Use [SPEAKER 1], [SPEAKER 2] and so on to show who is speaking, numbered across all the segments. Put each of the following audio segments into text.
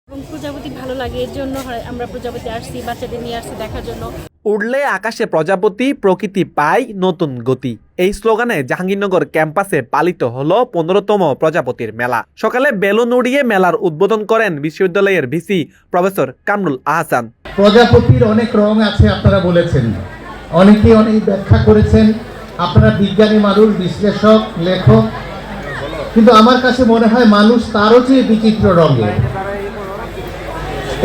[SPEAKER 1] এবং প্রজাপতি ভালো লাগে, এর জন্য আমরা প্রজাপতি আসছি, বাচ্চাদের নিয়ে আসছি দেখার জন্য।
[SPEAKER 2] উড়লে আকাশে প্রজাপতি, প্রকৃতি পায় নতুন গতি। এই স্লোগানে জাহাঙ্গীরনগর ক্যাম্পাসে পালিত হলো 15তম প্রজাপতির মেলা। সকালে বেলুন উড়িয়ে মেলার উদ্বোধন করেন বিশ্ববিদ্যালয়ের ভিসি প্রফেসর কামরুল আহসান।
[SPEAKER 3] প্রজাপতির অনেক রং আছে আপনারা বলেছেন, অনেকে অনেক ব্যাখ্যা করেছেন, আপনারা বিজ্ঞানী মানুষ, বিশ্লেষক, লেখক, কিন্তু আমার কাছে মনে হয় মানুষ তারও চেয়ে বিচিত্র রঙের।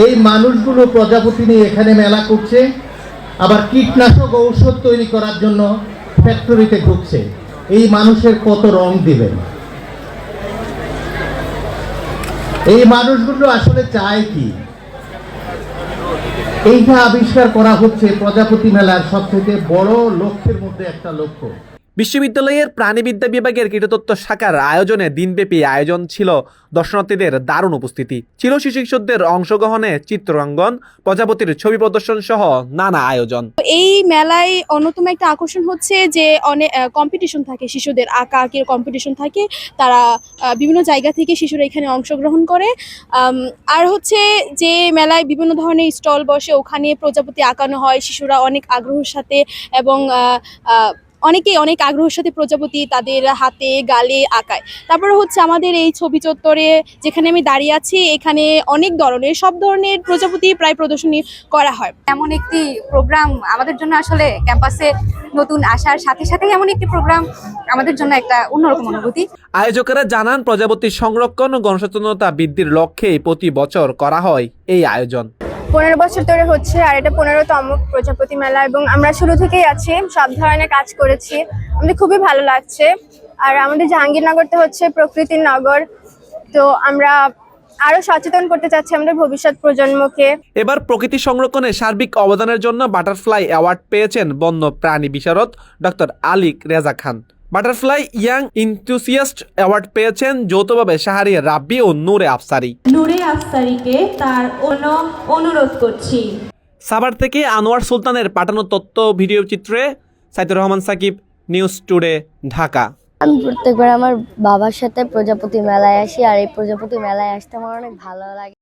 [SPEAKER 3] এই মানুষগুলো প্রজাপতি নিয়ে এখানে মেলা করছে, আবার কীটনাশক ঔষধ তৈরি করার জন্য ফ্যাক্টরিতে ঢুকছে। এই মানুষের কত রং দিবেন? এই মানুষগুলো আসলে চায় কি? এইটা আবিষ্কার করা হচ্ছে প্রজাপতি মেলার সবথেকে বড় লক্ষ্যের মধ্যে একটা লক্ষ্য।
[SPEAKER 2] বিশ্ববিদ্যালয়ের প্রাণীবিদ্যা বিভাগের কীটতত্ত্ব শাখার আয়োজনে দিনব্যাপী আয়োজন ছিল। দর্শনার্থীদের দারুণ উপস্থিতি ছিল, শিশু কিশোরদের অংশগ্রহণে চিত্রাঙ্কন, প্রজাপতির ছবি প্রদর্শন সহ নানা আয়োজন।
[SPEAKER 4] এই মেলায় অন্যতম একটা আকর্ষণ হচ্ছে যে অনেক কম্পিটিশন থাকে, শিশুদের আঁকা আঁকির কম্পিটিশন থাকে। তারা বিভিন্ন জায়গা থেকে শিশুরা এখানে অংশগ্রহণ করে। আর হচ্ছে যে মেলায় বিভিন্ন ধরনের স্টল বসে, ওখানে প্রজাপতি আঁকানো হয়। শিশুরা অনেক আগ্রহের সাথে এবং অনেকেই অনেক আগ্রহের সাথে প্রজাপতি তাদের হাতে গালে আঁকায়। তারপরে হচ্ছে আমাদের এই ছবি চত্বরে যেখানে আমি দাঁড়িয়ে আছি, এখানে অনেক ধরনের সব ধরনের প্রজাপতি প্রায় প্রদর্শনী করা হয়।
[SPEAKER 5] এমন একটি প্রোগ্রাম আমাদের জন্য আসলে ক্যাম্পাসে নতুন আসার সাথে সাথেই এমন একটি প্রোগ্রাম আমাদের জন্য একটা অন্যরকম অনুভূতি।
[SPEAKER 2] আয়োজকেরা জানান, প্রজাপতি সংরক্ষণ ও গণসচেতনতা বৃদ্ধির লক্ষ্যে প্রতি বছর করা হয় এই আয়োজন।
[SPEAKER 6] 15 বছর ধরে হচ্ছে, আর এটা 15তম প্রজাপতি মেলা এবং আমরা শুরু থেকেই আছি, সব ধরনের কাজ করেছি। আমাদের খুবই ভালো লাগছে। আর আমাদের জাহাঙ্গীরনগরতে হচ্ছে প্রকৃতির নগর, তো আমরা আরো সচেতন করতে চাচ্ছি আমাদের ভবিষ্যৎ প্রজন্মকে।
[SPEAKER 2] এবার প্রকৃতি সংরক্ষণে সার্বিক অবদানের জন্য বাটারফ্লাই অ্যাওয়ার্ড পেয়েছেন বন্য প্রাণী বিশারদ ডক্টর আলী রেজা খান। বাটারফ্লাই ইয়াং ইনথুসিয়াস্ট অ্যাওয়ার্ড পেয়েছেন যৌথভাবে শাহরিয়ার রাব্বি ও নূরে আফসারি।
[SPEAKER 7] নূরে আফসারিকে তার অনুরোধ করছি।
[SPEAKER 2] সাভার থেকে আনোয়ার সুলতানের পাঠানো তথ্য ভিডিও চিত্রে সাইদুর রহমান সাকিব, নিউজ টুডে, ঢাকা।
[SPEAKER 8] আমি প্রত্যেকবার আমার বাবার সাথে প্রজাপতি মেলায় আসি, আর এই প্রজাপতি মেলায় আসতে আমার অনেক ভালো লাগে।